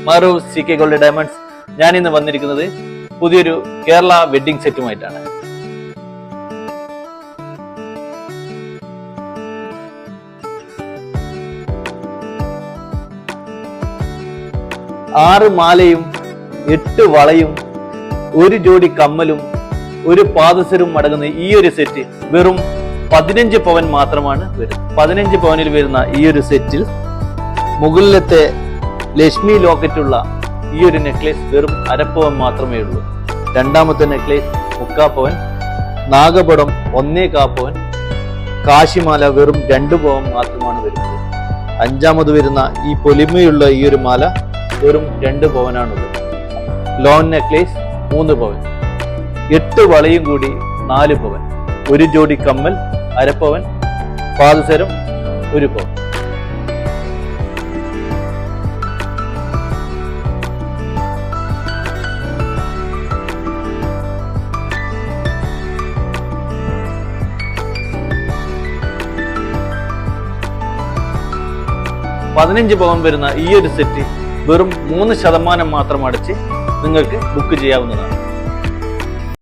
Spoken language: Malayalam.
മാറു CK Gold Diamonds. ഞാൻ ഇന്ന് വന്നിരിക്കുന്നത് പുതിയൊരു കേരള വെഡിങ് സെറ്റുമായിട്ടാണ്. ആറ് മാലയും 8 വളയും 1 ജോഡി കമ്മലും 1 പാദസരവും അടങ്ങുന്ന ഈ ഒരു സെറ്റ് വെറും 15 പവൻ മാത്രമാണ് വരുന്നത്. 15 പവനിൽ വരുന്ന ഈ ഒരു സെറ്റിൽ മുകളിലത്തെ ലക്ഷ്മി ലോക്കറ്റുള്ള ഈ ഒരു നെക്ലേസ് വെറും 1/2 പവൻ മാത്രമേ ഉള്ളൂ. രണ്ടാമത്തെ നെക്ലേസ് 3/4 പവൻ, നാഗപടം 1/4 പവൻ, കാശിമാല വെറും 2 പവൻ മാത്രമാണ് വരുന്നത്. അഞ്ചാമത് വരുന്ന ഈ പൊലിമയുള്ള ഈ ഒരു മാല വെറും 2 പവനാണുള്ളത്. ലോൺ നെക്ലേസ് 3 പവൻ, 8 വളയും കൂടി 4 പവൻ, 1 ജോഡി കമ്മൽ 1/2 പവൻ, പാദസരം 1 പവൻ. $15 പവൻ വരുന്ന ഈ ഒരു സെറ്റ് വെറും 3% മാത്രം അടച്ച് നിങ്ങൾക്ക് ബുക്ക് ചെയ്യാവുന്നതാണ്.